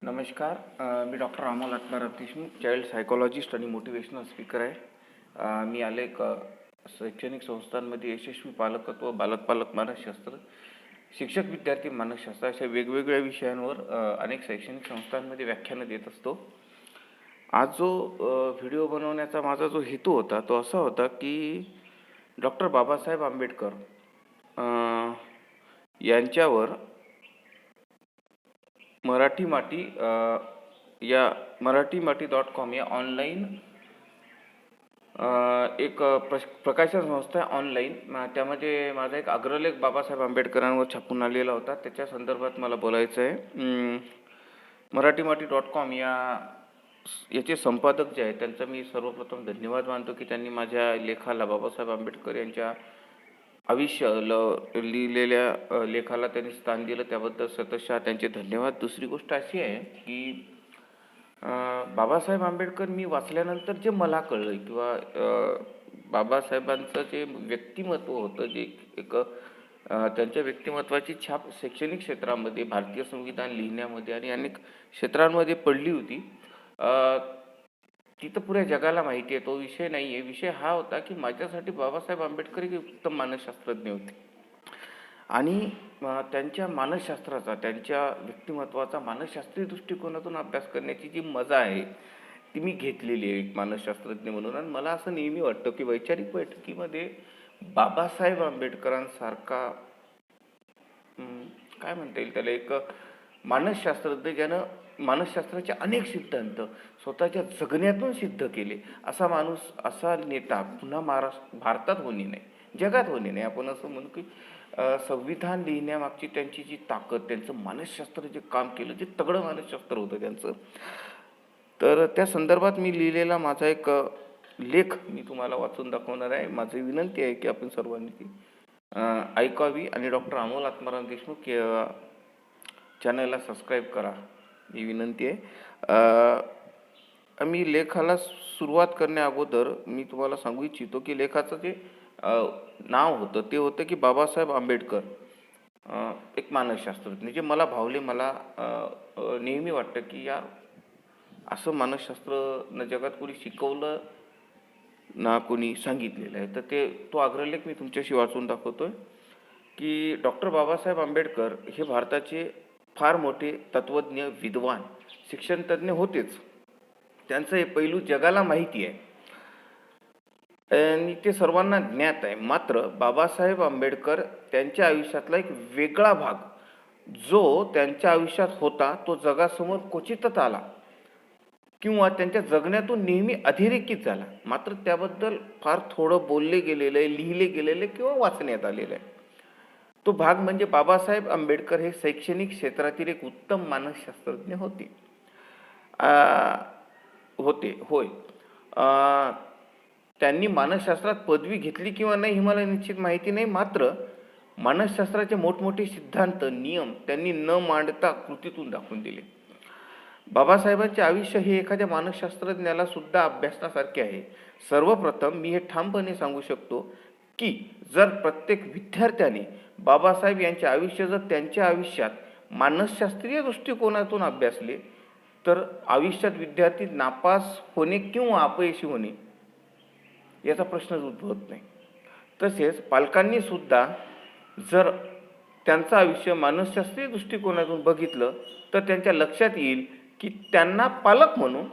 नमस्कार. मी doctor Amol Atmaram Deshmukh, child psychologist आणि मोटिवेशनल स्पीकर आहे. मी अनेक शैक्षणिक संस्थांमध्ये यशस्वी पालकत्व, बालक मानसशास्त्र, शिक्षक विद्यार्थी मानसशास्त्र अशा वेगवेगळ्या विषयांवर अनेक शैक्षणिक संस्थांमध्ये व्याख्यानं देत असतो. आज जो व्हिडिओ बनवण्याचा माझा जो हेतू होता तो असा होता की डॉक्टर बाबासाहेब आंबेडकर यांच्यावर मराठी माटी या marathimati.com या ऑनलाईन एक प्रकाशन संस्था आहे ऑनलाईन. त्यामध्ये माझा एक अग्रलेख बाबासाहेब आंबेडकरांवर छापून आलेला होता. त्याच्या संदर्भात मला बोलायचं आहे. marathimati.com याचे संपादक जे आहेत त्यांचा मी सर्वप्रथम धन्यवाद मानतो की त्यांनी माझ्या लेखाला, बाबासाहेब आंबेडकर यांच्या आयुष्य लिहिलेल्या लेखाला त्यांनी स्थान दिलं, त्याबद्दल सततशः त्यांचे धन्यवाद. दुसरी गोष्ट अशी आहे की बाबासाहेब आंबेडकर मी वाचल्यानंतर जे मला कळलं किंवा बाबासाहेबांचं जे व्यक्तिमत्व होतं, जे एक त्यांच्या व्यक्तिमत्वाची छाप शैक्षणिक क्षेत्रामध्ये, भारतीय संविधान लिहिण्यामध्ये आणि अनेक क्षेत्रांमध्ये पडली होती. ती तर पुऱ्या जगाला माहिती आहे. तो विषय नाही आहे. विषय हा होता की माझ्यासाठी बाबासाहेब आंबेडकर एक उत्तम मानसशास्त्रज्ञ होते आणि त्यांच्या मानसशास्त्राचा, त्यांच्या व्यक्तिमत्वाचा मानसशास्त्रीय दृष्टिकोनातून अभ्यास करण्याची जी मजा आहे ती मी घेतलेली आहे एक मानसशास्त्रज्ञ म्हणून. आणि मला असं नेहमी वाटतं की वैचारिक बैठकीमध्ये बाबासाहेब आंबेडकरांसारखा काय म्हणता येईल त्याला, एक मानसशास्त्रज्ञ ज्यानं मानसशास्त्राचे अनेक सिद्धांत स्वतःच्या जगण्यातून सिद्ध केले, असा माणूस, असा नेता पुन्हा भारतात होणे नाही, जगात होणे नाही. आपण असं म्हणू की संविधान लिहिण्यामागची त्यांची जी ताकद, त्यांचं मानसशास्त्र जे काम केलं, जे तगडं मानसशास्त्र होतं त्यांचं. तर त्या संदर्भात मी लिहिलेला माझा एक लेख मी तुम्हाला वाचून दाखवणार आहे. माझी विनंती आहे की आपण सर्वांनी ती ऐकावी आणि डॉक्टर अमोल आत्माराम देशमुख चॅनलला सबस्क्राईब करा, ही विनंती आहे. मी लेखाला सुरुवात करण्या अगोदर मी तुम्हाला सांगू इच्छितो की लेखाचं जे नाव होतं ते होतं की बाबासाहेब आंबेडकर एक मानसशास्त्रज्ञ. जे मला भावले, मला नेहमी वाटतं की यार असं मानसशास्त्र जगात कोणी शिकवलं ना कोणी सांगितलेलं आहे. तर तो अग्रलेख मी तुमच्याशी वाचून दाखवतोय की डॉक्टर बाबासाहेब आंबेडकर हे भारताचे फार मोठे तत्वज्ञ, विद्वान, शिक्षणतज्ञ होतेच. त्यांचं हे पैलू जगाला माहिती आहे आणि ते सर्वांना ज्ञात आहे. मात्र बाबासाहेब आंबेडकर त्यांच्या आयुष्यातला एक वेगळा भाग जो त्यांच्या आयुष्यात होता तो जगासमोर क्वचितच आला किंवा त्यांच्या जगण्यातून नेहमी अधोरेखित झाला. मात्र त्याबद्दल फार थोडं बोलले गेलेलं आहे, लिहिले गेलेलं आहे किंवा वाचण्यात आलेलं आहे. तो भाग म्हणजे बाबासाहेब आंबेडकर हे शैक्षणिक क्षेत्रातील एक उत्तम मानसशास्त्रज्ञ होते. होय. त्यांनी मानसशास्त्रात पदवी घेतली किंवा नाही ही मला निश्चित माहिती नाही. मात्र मानसशास्त्राचे मोठमोठे सिद्धांत, नियम त्यांनी न मांडता कृतीतून दाखवून दिले. बाबासाहेबांचे आयुष्य हे एखाद्या मानसशास्त्रज्ञाला सुद्धा अभ्यासण्यासारखे आहे. सर्वप्रथम मी हे ठामपणे सांगू शकतो की जर प्रत्येक विद्यार्थ्याने बाबासाहेब यांचे आयुष्य जर त्यांच्या आयुष्यात मानसशास्त्रीय दृष्टिकोनातून अभ्यासले तर आयुष्यात विद्यार्थी नापास होणे किंवा अपयशी होणे याचा प्रश्नच उद्भवत नाही. तसेच पालकांनी सुद्धा जर त्यांचं आयुष्य मानसशास्त्रीय दृष्टिकोनातून बघितलं तर त्यांच्या लक्षात येईल की त्यांना पालक म्हणून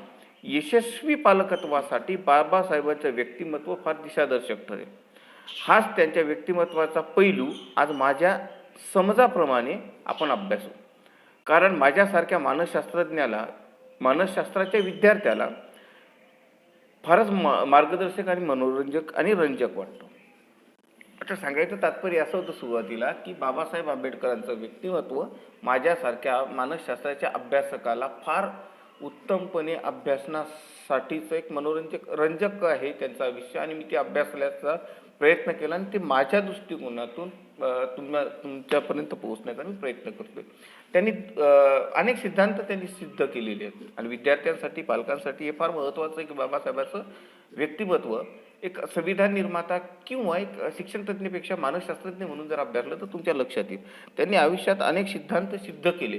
यशस्वी पालकत्वासाठी बाबासाहेबांचं व्यक्तिमत्व फार दिशादर्शक ठरेल. हाच त्यांच्या व्यक्तिमत्वाचा पैलू आज माझ्या समजाप्रमाणे आपण अभ्यासू. कारण माझ्यासारख्या मानसशास्त्रज्ञाला, मानसशास्त्राच्या विद्यार्थ्याला फारच मार्गदर्शक आणि मनोरंजक आणि रंजक वाटतो. आता सांगायचं तात्पर्य असं होतं सुरुवातीला की बाबासाहेब आंबेडकरांचं व्यक्तिमत्व माझ्यासारख्या मानसशास्त्राच्या अभ्यासकाला फार उत्तमपणे अभ्यासण्यासाठीचं एक रंजक आहे त्यांचं आयुष्य. आणि मी ते अभ्यासण्याचा प्रयत्न केला आणि ते माझ्या दृष्टिकोनातून तुमच्यापर्यंत पोहोचण्याचा मी प्रयत्न करतोय. त्यांनी अनेक सिद्धांत त्यांनी सिद्ध केलेले आहेत आणि विद्यार्थ्यांसाठी, पालकांसाठी हे फार महत्त्वाचं आहे की बाबासाहेबांचं व्यक्तिमत्व एक संविधान निर्माता किंवा एक शिक्षणतज्ञपेक्षा मानसशास्त्रज्ञ म्हणून जर अभ्यासलं तर तुमच्या लक्षात येईल. त्यांनी आयुष्यात अनेक सिद्धांत सिद्ध केले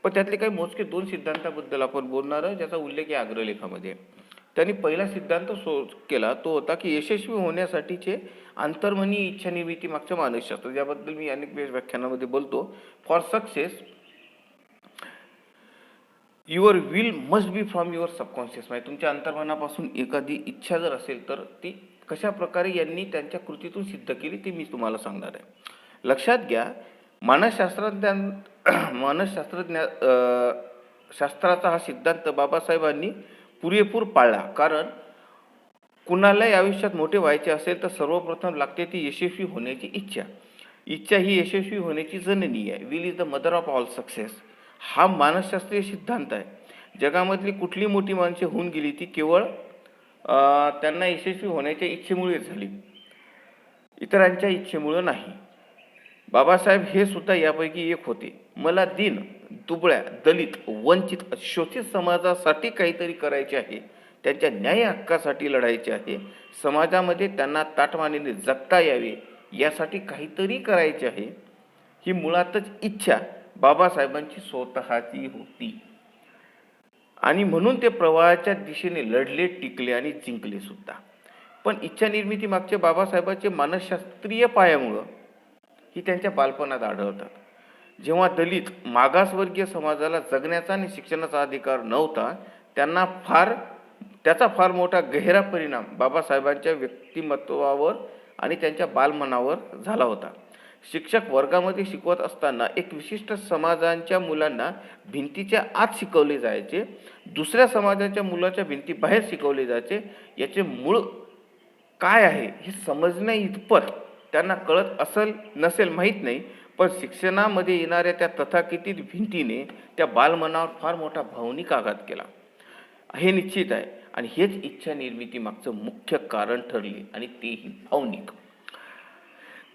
पण त्यातले काही मोजके 2 सिद्धांताबद्दल आपण बोलणार आहे, ज्याचा उल्लेख या अग्रलेखामध्ये आहे. त्यांनी पहिला सिद्धांत केला तो होता की यशस्वी होण्यासाठीचे अंतर्मनी इच्छा निर्मिती मागचं मानसशास्त्र, ज्याबद्दल मी अनेक वेळेस व्याख्यानामध्ये बोलतो. For success your will must be from your subconscious mind. तुमच्या अंतर्मनापासून एखादी इच्छा जर असेल तर ती कशा प्रकारे यांनी त्यांच्या कृतीतून सिद्ध केली ते मी तुम्हाला सांगणार आहे. लक्षात घ्या, शास्त्राचा हा सिद्धांत बाबासाहेबांनी पुरेपूर पाळला. कारण कुणालाही आयुष्यात मोठे व्हायचे असेल तर सर्वप्रथम लागते ती यशस्वी होण्याची इच्छा. इच्छा ही यशस्वी होण्याची जननी आहे. Will is the mother of all success. हा मानसशास्त्रीय सिद्धांत आहे. जगामधली कुठली मोठी माणसे होऊन गेली ती केवळ त्यांना यशस्वी होण्याच्या इच्छेमुळे झाली, इतरांच्या इच्छेमुळे नाही. बाबासाहेब हे सुद्धा यापैकी एक होते. मला दीन, दुबळ्या, दलित, वंचित, शोषित समाजासाठी काहीतरी करायचे आहे. त्यांच्या न्याय हक्कासाठी लढायचे आहे. समाजामध्ये त्यांना ताटमानेने जगता यावे यासाठी काहीतरी करायचे आहे. ही मुळातच इच्छा बाबासाहेबांची स्वतःची होती आणि म्हणून ते प्रवाहाच्या दिशेने लढले, टिकले आणि जिंकले सुद्धा. पण इच्छा निर्मिती मागचे बाबासाहेबांचे मानसशास्त्रीय पायामुळं ही त्यांच्या बालपणात आढळतात. जेव्हा दलित मागासवर्गीय समाजाला जगण्याचा आणि शिक्षणाचा अधिकार नव्हता, त्याचा फार मोठा गहिरा परिणाम बाबासाहेबांच्या व्यक्तिमत्वावर आणि त्यांच्या बालमनावर झाला होता. शिक्षक वर्गामध्ये शिकवत असताना एक विशिष्ट समाजांच्या मुलांना भिंतीच्या आत शिकवले जायचे, दुसऱ्या समाजाच्या मुलाच्या भिंती बाहेर शिकवले जायचे. याचे मूळ काय आहे हे समजण्या इतपत त्यांना कळत असेल नसेल माहीत नाही, पण शिक्षणामध्ये येणाऱ्या त्या तथाकथित भिंतीने त्या बालमनावर फार मोठा भावनिक आघात केला हे निश्चित आहे. आणि हेच इच्छा निर्मिती मागचं मुख्य कारण ठरले आणि तेही भावनिक.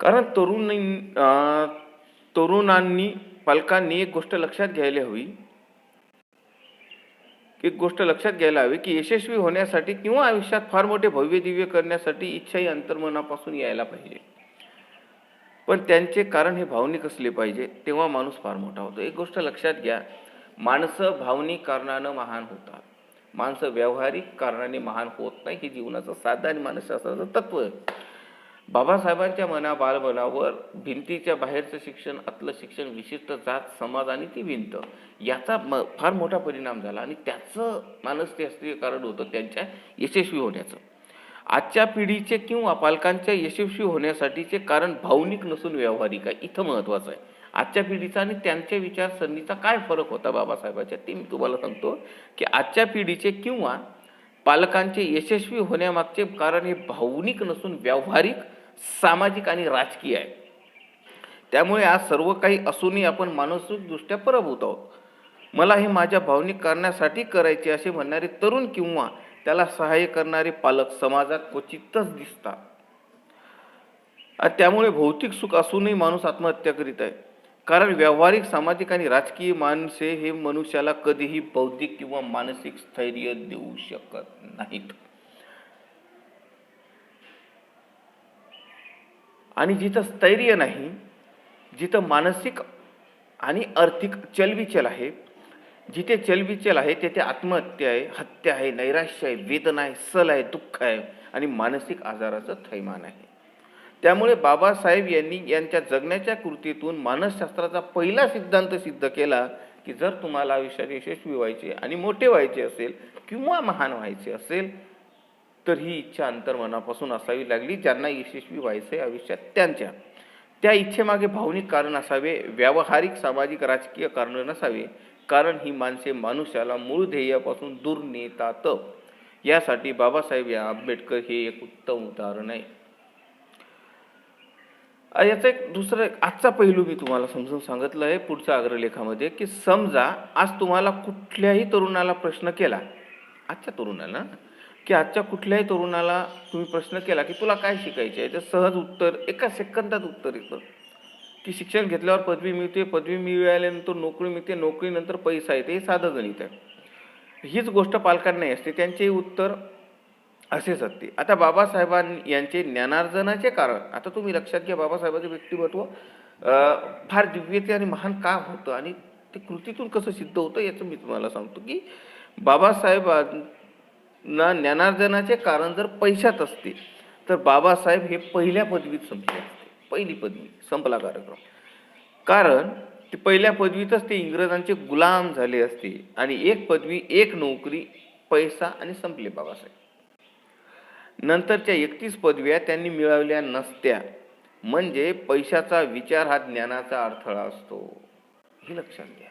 कारण तरुणांनी, पालकांनी एक गोष्ट लक्षात घ्यायला हवी की यशस्वी होण्यासाठी किंवा आयुष्यात फार मोठे भव्य दिव्य करण्यासाठी इच्छा ही अंतर्मनापासून यायला पाहिजे. पण त्यांचे कारण हे भावनिक असले पाहिजे, तेव्हा माणूस फार मोठा होतो. एक गोष्ट लक्षात घ्या, माणसं भावनिक कारणानं महान होतात, माणसं व्यावहारिक कारणाने महान होत नाही. हे जीवनाचं साधं आणि मानसशास्त्राचं तत्व आहे. बाबासाहेबांच्या बालमनावर भिंतीच्या बाहेरचं शिक्षण, आतलं शिक्षण, विशिष्ट जात, समाज आणि ती भिंत याचा फार मोठा परिणाम झाला आणि त्याचं मानसशास्त्रीय कारण होतं त्यांच्या यशस्वी होण्याचं. आजच्या पिढीचे किंवा पालकांच्या यशस्वी होण्यासाठीचे कारण भावनिक नसून व्यावहारिक आहे. इथं महत्त्वाचं आहे. आजच्या पिढीचा आणि त्यांच्या विचारसरणीचा काय फरक होता बाबासाहेबांच्या, ते मी तुम्हाला सांगतो की आजच्या पिढीचे किंवा पालकांचे यशस्वी होण्यामागचे कारण हे भावनिक नसून व्यावहारिक, सामाजिक आणि राजकीय आहे. त्यामुळे आज सर्व काही असूनही आपण मानसिकदृष्ट्या पराभूत आहोत. मला हे माझ्या भावनिक कारणासाठी करायचे असे म्हणणारे तरुण किंवा त्याला सहाय्य करणारे पालक समाजात क्वचितच दिसतात. त्यामुळे भौतिक सुख असूनही माणूस आत्महत्या करीत आहे. कारण व्यावहारिक, सामाजिक आणि राजकीय माणसे हे मनुष्याला कधीही बौद्धिक किंवा मानसिक स्थैर्य देऊ शकत नाहीत. आणि जिथं स्थैर्य नाही, जिथं मानसिक आणि आर्थिक चलबिचल आहे, जिथे चलबिचल आहे तेथे आत्महत्या आहे, हत्या आहे, नैराश्य आहे, वेदना आहे, सल आहे, दुःख आहे आणि मानसिक आजाराचं थैमान आहे. त्यामुळे बाबासाहेब यांनी यांच्या जगण्याच्या कृतीतून मानसशास्त्राचा पहिला सिद्धांत सिद्ध केला की जर तुम्हाला आयुष्यात यशस्वी व्हायचे आणि मोठे व्हायचे असेल किंवा महान व्हायचे असेल तर ही इच्छा अंतर्मनापासून असावी लागली. ज्यांना यशस्वी व्हायचे आयुष्यात त्या इच्छेमागे भावनिक कारण असावे, व्यावहारिक, सामाजिक, राजकीय कारण नसावे. कारण ही माणसे मनुष्याला मूळ ध्येयापासून दूर नेतात. यासाठी बाबासाहेब आंबेडकर हे एक उत्तम उदाहरण आहे. याचा दुसरा आजचा पैलू मी तुम्हाला समजून सांगितलं आहे पुढच्या अग्रलेखामध्ये की समजा आज तुम्हाला कुठल्याही तरुणाला प्रश्न केला, आजच्या कुठल्याही तरुणाला तुम्ही प्रश्न केला की तुला काय शिकायचे आहे, तर सहज उत्तर, एका सेकंदात उत्तर येतं की शिक्षण घेतल्यावर पदवी मिळते, पदवी मिळाल्यानंतर नोकरी मिळते, नोकरीनंतर पैसा येते. हे साधं गणित आहे. हीच गोष्ट पालकांना असते, त्यांचे उत्तर असेच असते. आता बाबासाहेबांनी यांचे ज्ञानार्जनाचे कारण, आता तुम्ही लक्षात घ्या बाबासाहेबांचे व्यक्तिमत्व फार दिव्यते आणि महान का होतं आणि ते ते कृतीतून कसं सिद्ध होतं याचं मी तुम्हाला सांगतो की बाबासाहेबांना ज्ञानार्जनाचे कारण जर पैशात असते तर बाबासाहेब हे पहिल्या पदवीत संपले असते. पहिली पदवी संपला कार्यक्रम. कारण ते पहिल्या पदवीतच ते इंग्रजांचे गुलाम झाले असते आणि एक पदवी, एक नोकरी, पैसा आणि संपले बाबासाहेब. नंतरच्या 31 पदव्या त्यांनी मिळवल्या नसत्या. म्हणजे पैशाचा विचार हा ज्ञानाचा अडथळा असतो, हे लक्षात घ्या.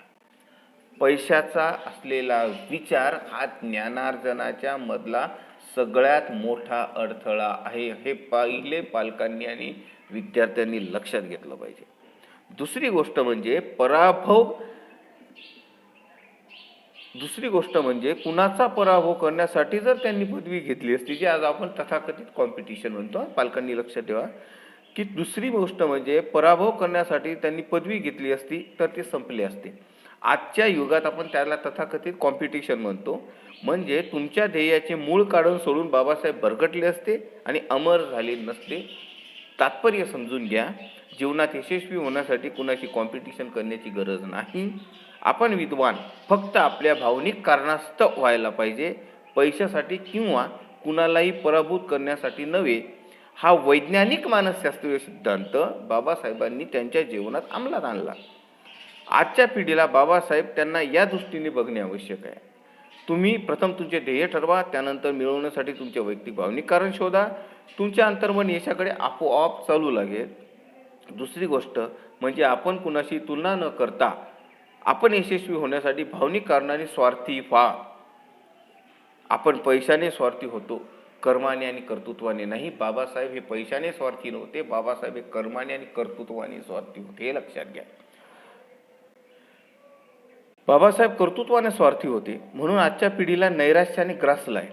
पैशाचा असलेला विचार हा ज्ञानार्जनाच्या मधला सगळ्यात मोठा अडथळा आहे. हे पहिले पालकांनी आणि विद्यार्थ्यांनी लक्षात घेतलं पाहिजे. दुसरी गोष्ट म्हणजे कुणाचा पराभव करण्यासाठी जर त्यांनी पदवी घेतली असती, जी आज आपण तथाकथित कॉम्पिटिशन म्हणतो. पालकांनी लक्षात ठेवा की दुसरी गोष्ट म्हणजे पराभव करण्यासाठी त्यांनी पदवी घेतली असती तर ते संपले असते. आजच्या युगात आपण त्याला तथाकथित कॉम्पिटिशन म्हणतो. म्हणजे तुमच्या ध्येयाचे मूळ काढून सोडून बाबासाहेब भरकटले असते आणि अमर झाले नसते. तात्पर्य समजून घ्या, जीवनात यशस्वी होण्यासाठी कुणाशी कॉम्पिटिशन करण्याची गरज नाही. आपण विद्वान फक्त आपल्या भावनिक कारणास्तव व्हायला पाहिजे, पैशासाठी किंवा कुणालाही पराभूत करण्यासाठी नव्हे. हा वैज्ञानिक मानसशास्त्रीय सिद्धांत बाबासाहेबांनी त्यांच्या जीवनात अंमलात आणला. आजच्या पिढीला बाबासाहेब त्यांना या दृष्टीने बघणे आवश्यक आहे. तुम्ही प्रथम तुमचे ध्येय ठरवा, त्यानंतर मिळवण्यासाठी तुमचे वैयक्तिक भावनिक कारण शोधा. तुमच्या अंतर्मन यशाकडे आपोआप चालू लागेल. दुसरी गोष्ट म्हणजे आपण कुणाशी तुलना न करता आपण यशस्वी होण्यासाठी भावनिक कारणाने स्वार्थी व्हा. आपण पैशाने स्वार्थी होतो, कर्माने आणि कर्तृत्वाने नाही. बाबासाहेब हे पैशाने स्वार्थी नव्हते, बाबासाहेब हे कर्माने आणि कर्तृत्वाने स्वार्थी होते, हे लक्षात घ्या. बाबासाहेब कर्तृत्वाने स्वार्थी होते म्हणून आजच्या पिढीला नैराश्याने ग्रासलाय.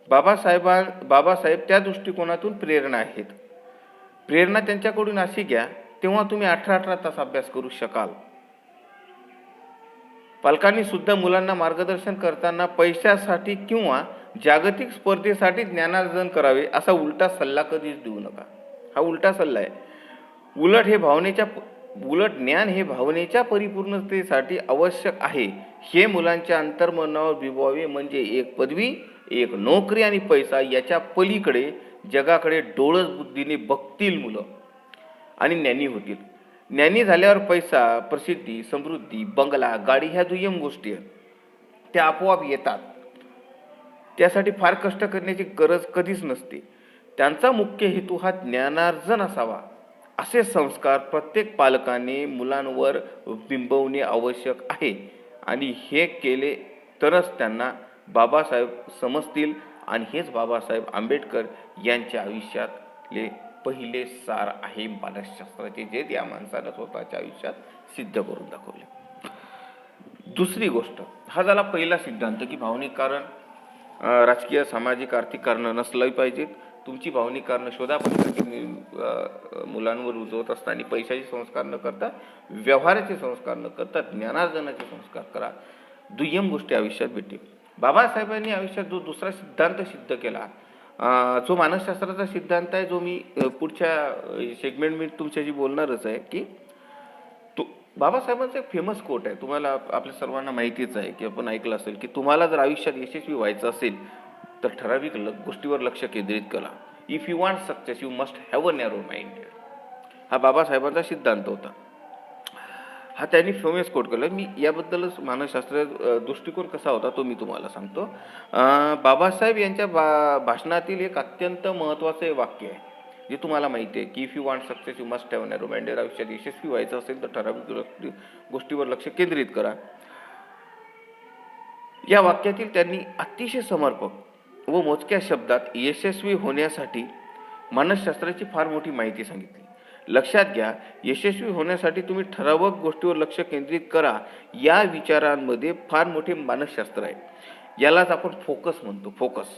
बाबासाहेब त्या दृष्टिकोनातून प्रेरणा आहेत. प्रेरणा त्यांच्याकडून अशी घ्या, तेव्हा तुम्ही 18 तास अभ्यास करू शकाल. पालकांनी सुद्धा मुलांना मार्गदर्शन करताना पैशासाठी किंवा जागतिक स्पर्धेसाठी ज्ञानार्जन करावे असा उलटा सल्ला कधीच देऊ नका. हा उलटा सल्ला आहे. उलट ज्ञान हे भावनेच्या परिपूर्णतेसाठी आवश्यक आहे. हे मुलांच्या अंतर्मनावर बिंबवावे. म्हणजे एक पदवी, एक नोकरी आणि पैसा याच्या पलीकडे जगाकडे डोळस बुद्धीने बघतील मुलं आणि ज्ञानी होतील. ज्ञानी झाल्यावर पैसा, प्रसिद्धी, समृद्धी, बंगला, गाडी ह्या दुय्यम गोष्टी आहेत, त्या आपोआप येतात. त्यासाठी फार कष्ट करण्याची गरज कधीच नसते. त्यांचा मुख्य हेतू हा ज्ञानार्जन असावा. असे संस्कार प्रत्येक पालकाने मुलांवर बिंबवणे आवश्यक आहे आणि हे केले तरच त्यांना बाबासाहेब समजतील. आणि हेच बाबासाहेब आंबेडकर यांच्या आयुष्यातले पहिले सार आहे मानसशास्त्राचे, जे त्या माणसानं स्वतःच्या आयुष्यात सिद्ध करून दाखवले. दुसरी गोष्ट, हा झाला पहिला सिद्धांत की भावनिक कारण, राजकीय, सामाजिक, आर्थिक कारण नसली पाहिजेत. तुमची भावनिक कारण शोधा. पण मुलांवर रुजवत असताना पैशाचे संस्कार न करता, व्यवहाराचे संस्कार न करता ज्ञानार्जनाचे संस्कार करा. दुय्यम गोष्टी आयुष्यात भेटतील. बाबासाहेबांनी आयुष्यात जो दुसरा सिद्धांत सिद्ध केला, जो मानसशास्त्राचा सिद्धांत आहे, जो मी पुढच्या सेगमेंट मी तुमच्याशी बोलणारच आहे, की बाबासाहेबांचा एक फेमस कोट आहे, तुम्हाला आपल्या सर्वांना माहितीच आहे की आपण ऐकलं असेल, की तुम्हाला जर आयुष्यात यशस्वी व्हायचं असेल तर ठराविक गोष्टीवर लक्ष केंद्रित करा. If you want success you must have a narrow mind. हा बाबासाहेबांचा सिद्धांत होता. हा त्यांनी फेमस कोट केला. मी याबद्दलच मानसशास्त्र दृष्टिकोन कसा होता तो मी तुम्हाला सांगतो. बाबासाहेब यांच्या भाषणातील एक अत्यंत महत्त्वाचे वाक्य आहे, जे तुम्हाला माहिती आहे की if you want success you must have a narrow mind. आयुष्यात यशस्वी व्हायचं असेल तर ठराविक गोष्टीवर लक्ष केंद्रित करा. या वाक्यातील त्यांनी अतिशय समर्पक व मोजक्या शब्दात यशस्वी होण्यासाठी मानसशास्त्राची फार मोठी माहिती सांगितली. लक्षात घ्या, यशस्वी होण्यासाठी तुम्ही ठराविक गोष्टीवर लक्ष केंद्रित करा, या विचारांमध्ये फार मोठे मानसशास्त्र आहे. यालाच आपण फोकस म्हणतो. फोकस,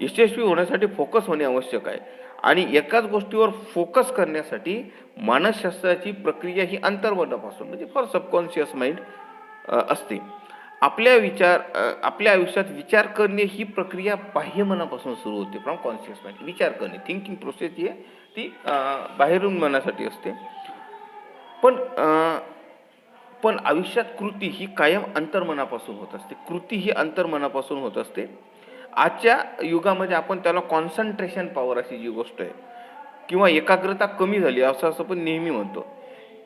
यशस्वी होण्यासाठी फोकस होणे आवश्यक आहे. आणि एकाच गोष्टीवर फोकस करण्यासाठी मानसशास्त्राची प्रक्रिया ही अंतर्मनापासून म्हणजे फॉर सबकॉन्शियस माइंड असते. आपल्या आयुष्यात विचार करणे ही प्रक्रिया बाह्य मनापासून सुरू होते, फ्रॉम कॉन्शियस माइंड. विचार करणे, थिंकिंग प्रोसेस जी आहे ती बाहेरून मनासाठी असते. पण पण आयुष्यात कृती ही कायम अंतर्मनापासून होत असते. कृती ही अंतर्मनापासून होत असते. आजच्या युगामध्ये आपण त्याला कॉन्सन्ट्रेशन पॉवर अशी जी गोष्ट आहे किंवा एकाग्रता कमी झाली असं पण नेहमी म्हणतो.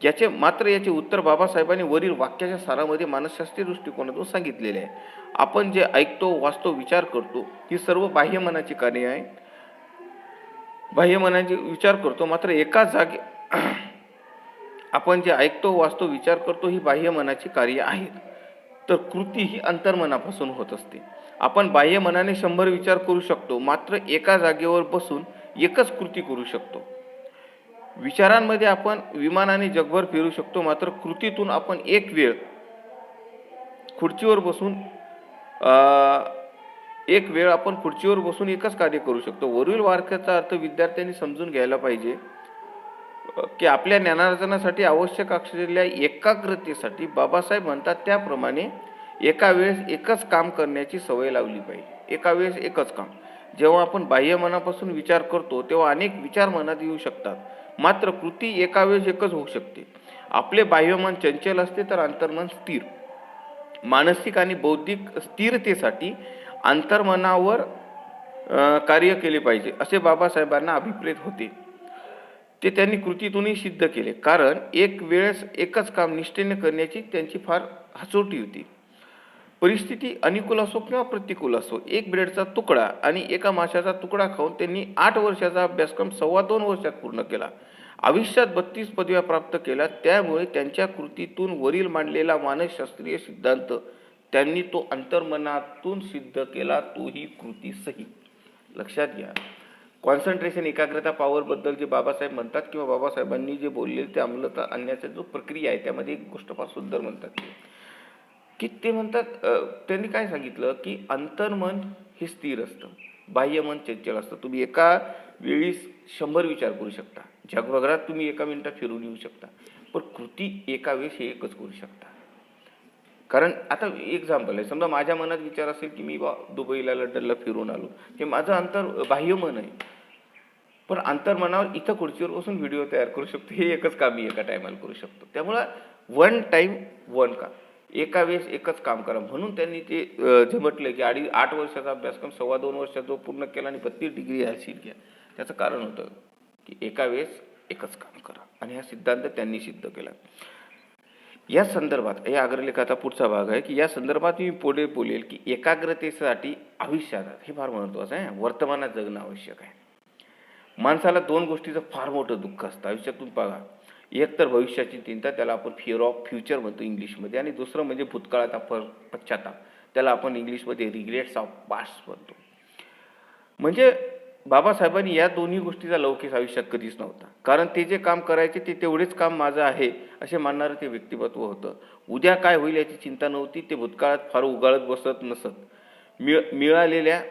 याचे उत्तर बाबासाहेबांनी वरील वाक्याच्या सारामध्ये मानसशास्त्रीय दृष्टिकोनातून सांगितलेले आहे. आपण जे ऐकतो, वाचतो, विचार करतो ही सर्व बाह्य मनाची कार्य आहे. बाह्य मनाचे विचार करतो, मात्र एका जागी आपण जे ऐकतो, वाचतो, विचार करतो ही बाह्य मनाची कार्य आहेत. तर कृती ही अंतर्मनापासून होत असते. आपण बाह्य मनाने 100 विचार करू शकतो, मात्र एका जागेवर बसून एकच कृती करू शकतो. विचारांमध्ये आपण विमानाने जगभर फिरू शकतो, मात्र कृतीतून आपण एक वेळ खुर्चीवर बसून एकच कार्य करू शकतो. वरील वाक्याचा अर्थ विद्यार्थ्यांनी समजून घ्यायला पाहिजे की आपल्या ज्ञानार्जनासाठी आवश्यक असलेल्या एकाग्रतेसाठी बाबासाहेब म्हणतात त्याप्रमाणे एका वेळेस एकच काम करण्याची सवय लावली पाहिजे. एका वेळेस एकच काम. जेव्हा आपण बाह्य मनापासून विचार करतो तेव्हा अनेक विचार मनात येऊ शकतात, मात्र कृती एका वेळेस एकच होऊ शकते. आपले बाह्यमन चंचल असते तर अंतर्मन स्थिर. मानसिक आणि बौद्धिक स्थिरतेसाठी अंतर्मनावर कार्य केले पाहिजे असे बाबासाहेबांना अभिप्रेत होते. ते त्यांनी कृतीतूनही सिद्ध केले, कारण एक वेळेस एकच काम निष्ठेने करण्याची त्यांची फार हाचोटी होती. परिस्थिती अनुकूल असो किंवा प्रतिकूल असो, एक ब्रेडचा तुकडा आणि एका माशाचा तुकडा खाऊन त्यांनी 8 वर्षाचा अभ्यासक्रम 2.25 वर्षात पूर्ण केला. आयुष्यात 32 पदव्या प्राप्त केल्या. त्यामुळे त्यांच्या कृतीतून वरील मांडलेला मानसशास्त्रीय सिद्धांत त्यांनी तो अंतर्मनातून सिद्ध केला, तोही कृती सही. लक्षात घ्या, कॉन्सन्ट्रेशन, एकाग्रता पॉवरबद्दल जे बाबासाहेब म्हणतात किंवा बाबासाहेबांनी जे बोलले ते अंमलात आणण्याचा जो प्रक्रिया आहे त्यामध्ये एक गोष्ट फार सुंदर म्हणतात की ते म्हणतात, त्यांनी काय सांगितलं की अंतर्मन हे स्थिर असतं, बाह्यमन चंचल असतं. तुम्ही एका वेळी 100 विचार करू शकता, जगभरात तुम्ही एका मिनिटात फिरून येऊ शकता, पण कृती एका वेळेस हे एकच करू शकता. कारण आता एक्झाम्पल आहे, समजा माझ्या मनात विचार असेल की मी दुबईला, लंडनला फिरून आलो, हे माझं बाह्यमन आहे, पण अंतर्मनावर इथं खुर्चीवर बसून व्हिडिओ तयार करू शकतो. हे एकच काम मी एका टायमाला करू शकतो. त्यामुळं वन टाइम वन काम, एका वेळेस एकच काम करा. म्हणून त्यांनी ते जे म्हटलं की 8 वर्षाचा अभ्यासक्रम 2.25 वर्षात जो पूर्ण केला आणि 32 डिग्री हासिल केल्या, त्याचं कारण होतं की एका वेळेस एकच काम करा. आणि हा सिद्धांत त्यांनी सिद्ध केला. या संदर्भात या अग्रलेखाचा पुढचा भाग आहे की या संदर्भात मी पुढे बोलेल की एकाग्रतेसाठी आयुष्यात, हे फार महत्त्वाचं आहे, वर्तमानात जगणं आवश्यक आहे. माणसाला 2 गोष्टीचं फार मोठं दुःख असतं आयुष्यातून बघा. एक तर भविष्याची चिंता, त्याला आपण फिअर ऑफ फ्युचर म्हणतो इंग्लिशमध्ये, आणि दुसरं म्हणजे भूतकाळाचा पश्चाताप, त्याला आपण इंग्लिशमध्ये रिग्रेट्स ऑफ पास्ट म्हणतो. म्हणजे बाबासाहेबांनी या दोन्ही गोष्टीचा लौकिक आयुष्यात कधीच नव्हता, कारण ते जे काम करायचे ते तेवढेच काम माझं आहे असे मानणारं ते व्यक्तिमत्व होतं. उद्या काय होईल याची चिंता नव्हती. ते भूतकाळात फार उगाळत बसत नसत. मिळालेल्या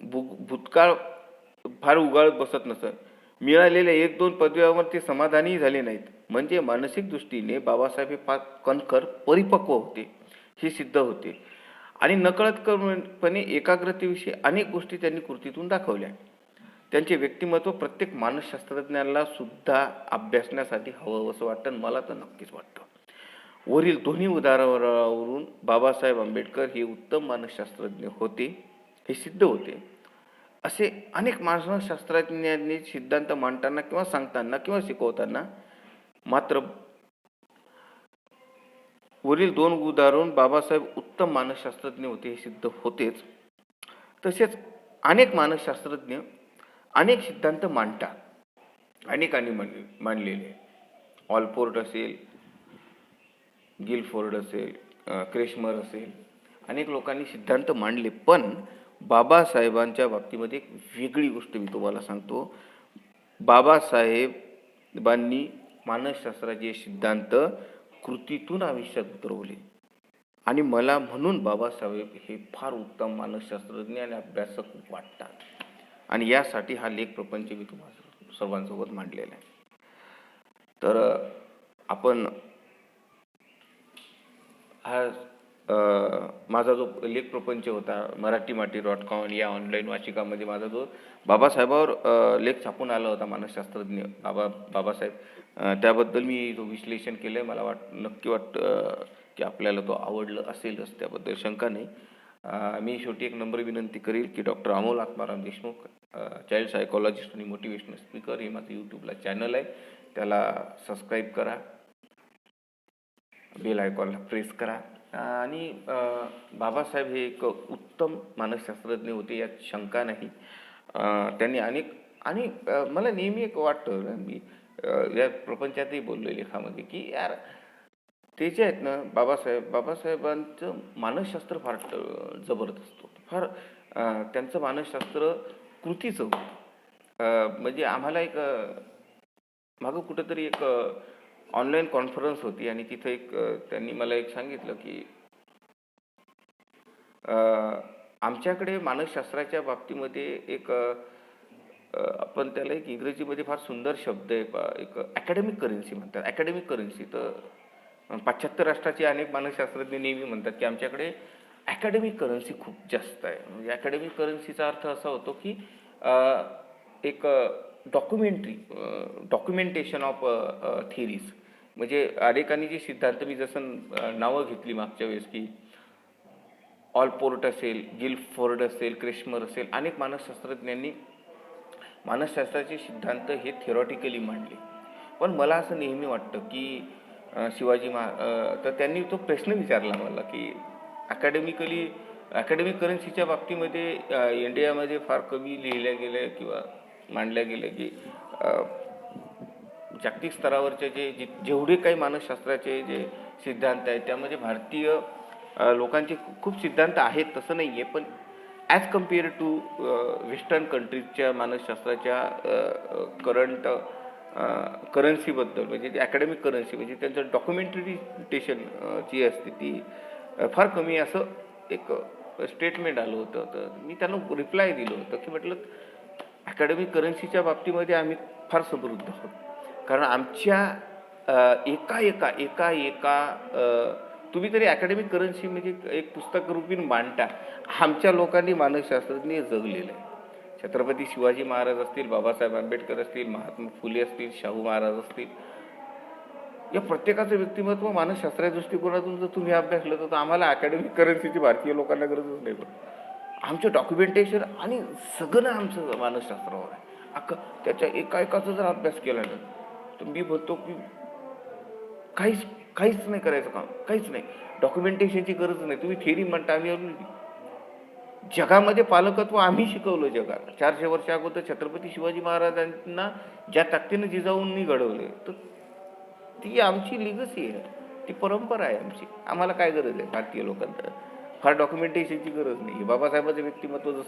भूतकाळ फार उगाळत बसत नसत. मिळालेल्या 1-2 पदव्यांवर ते समाधानी झाले नाहीत. म्हणजे मानसिक दृष्टीने बाबासाहेब हे फार कणखर, परिपक्व होते, हे सिद्ध होते. आणि नकळतपणे एकाग्रतेविषयी अनेक गोष्टी त्यांनी कृतीतून दाखवल्या. त्यांचे व्यक्तिमत्व प्रत्येक मानसशास्त्रज्ञाला सुद्धा अभ्यासण्यासाठी हवं असं वाटतं, मला तर नक्कीच वाटतं. वरील दोन्ही उदाहरणावरून बाबासाहेब आंबेडकर हे उत्तम मानसशास्त्रज्ञ होते, हे सिद्ध होते. असे अनेक मानसशास्त्रज्ञांनी सिद्धांत मांडताना किंवा सांगताना किंवा शिकवताना, मात्र वरील 2 उदाहरण बाबासाहेब उत्तम मानसशास्त्रज्ञ होते हे सिद्ध होतेच. तसेच अनेक मानसशास्त्रज्ञ अनेक सिद्धांत मांडतात, अनेकांनी मांडलेले. ऑलपोर्ट असेल, गिलफोर्ड असेल, क्रेशमर असेल, अनेक लोकांनी सिद्धांत मांडले. पण बाबासाहेबांच्या बाबतीमध्ये एक वेगळी गोष्ट मी तुम्हाला सांगतो. बाबासाहेबांनी मानसशास्त्राचे सिद्धांत कृतीतून आयुष्यात उतरवले, आणि मला म्हणून बाबासाहेब हे फार उत्तम मानसशास्त्रज्ञ आणि अभ्यासक वाटतात. आणि यासाठी हा लेख प्रपंच मी तुम्हाला सर्वांसोबत मांडलेला आहे. तर आपण हा माझा जो लेख प्रपंच होता marathimati.com या ऑनलाईन वाचिकामध्ये माझा जो बाबासाहेबावर लेख छापून आला होता, मानसशास्त्रज्ञ बाबासाहेब, त्याबद्दल मी जो विश्लेषण केलं आहे, मला नक्की वाटतं की आपल्याला तो आवडलं असेलच, त्याबद्दल शंका नाही. मी शेवटी एक नम्र विनंती करेल की doctor Amol Atmaram Deshmukh, child psychologist आणि मोटिवेशनल स्पीकर, हे माझं यूट्यूबला चॅनल आहे, त्याला सबस्क्राईब करा, बेल आयकॉनला प्रेस करा. आणि बाबासाहेब हे एक उत्तम मानसशास्त्रज्ञ होते, यात शंका नाही. त्यांनी आणि मला नेहमी एक वाटतं, मी या प्रपंचातही बोललो लेखामध्ये, की यार ते जे आहेत ना बाबासाहेबांचं मानसशास्त्र फार जबरदस्त होतं, फार त्यांचं मानसशास्त्र कृतीचं होतं. म्हणजे आम्हाला एक मागं कुठंतरी एक ऑनलाईन कॉन्फरन्स होती आणि तिथं एक त्यांनी मला एक सांगितलं की आमच्याकडे मानसशास्त्राच्या बाबतीमध्ये एक आपण त्याला एक इंग्रजीमध्ये फार सुंदर शब्द आहे, एक अकॅडमिक करन्सी म्हणतात. अकॅडमिक करन्सी तर पाश्चात्य राष्ट्राचे अनेक मानसशास्त्रज्ञ नेहमी म्हणतात की आमच्याकडे अकॅडमिक करन्सी खूप जास्त आहे. म्हणजे अकॅडमिक करन्सीचा अर्थ असा होतो की एक डॉक्युमेंटेशन ऑफ थिअरीज. म्हणजे अनेकांनी जे सिद्धांत, मी जसं नावं घेतली मागच्या वेळेस की ऑलपोर्ट असेल, गिलफोर्ड असेल, क्रेशमर असेल, अनेक मानसशास्त्रज्ञांनी मानसशास्त्राचे सिद्धांत हे थिअरॉटिकली मांडले. पण मला असं नेहमी वाटतं की तर त्यांनी तो प्रश्न विचारला मला की अकॅडमिक करन्सीच्या बाबतीमध्ये इंडियामध्ये फार कमी लिहिल्या गेल्या किंवा मांडल्या गेल्या की जागतिक स्तरावरचे जेवढे काही मानसशास्त्राचे जे सिद्धांत आहेत त्यामध्ये भारतीय लोकांचे खूप सिद्धांत आहेत, तसं नाही आहे. पण ॲज कम्पेअर टू वेस्टर्न कंट्रीजच्या मानसशास्त्राच्या करंट करन्सीबद्दल, म्हणजे ते अकॅडमिक करन्सी, म्हणजे त्यांचं डॉक्युमेंटेशन जी असते ती फार कमी, असं एक स्टेटमेंट आलं होतं. तर मी त्यांना रिप्लाय दिलं होतं की म्हटलं अकॅडमिक करन्सीच्या बाबतीमध्ये आम्ही फार समृद्ध आहोत, कारण आमच्या एका तुम्ही तरी अकॅडमिक करन्सी म्हणजे एक पुस्तक रूपी मांडता, आमच्या लोकांनी मानसशास्त्रज्ञ जगलेलं आहे. छत्रपती शिवाजी महाराज असतील, बाबासाहेब आंबेडकर असतील, महात्मा फुले असतील, शाहू महाराज असतील, या प्रत्येकाचं व्यक्तिमत्व मानसशास्त्राच्या दृष्टिकोनातून जर तुम्ही अभ्यासलं तर आम्हाला अकॅडमिक करन्सीची भारतीय लोकांना गरजच नाही पडत. आमचं डॉक्युमेंटेशन आणि सगळं आमचं मानसशास्त्रावर आहे. त्याच्या एकाचा जर अभ्यास केला ना तर मी म्हणतो की काहीच नाही करायचं काम, काहीच नाही, डॉक्युमेंटेशनची गरज नाही. तुम्ही थेरी म्हणता, आम्ही जगामध्ये पालकत्व आम्ही शिकवलं जगाला. 400 वर्ष अगोदर छत्रपती शिवाजी महाराजांना ज्या ताकदीनं जिजाऊंनी घडवले, तर ती आमची लिगसी आहे, ती परंपरा आहे आमची. आम्हाला काय गरज आहे भारतीय लोकांना, फार डॉक्युमेंटेशनची गरज नाही. बाबासाहेबांचं व्यक्तिमत्व जसं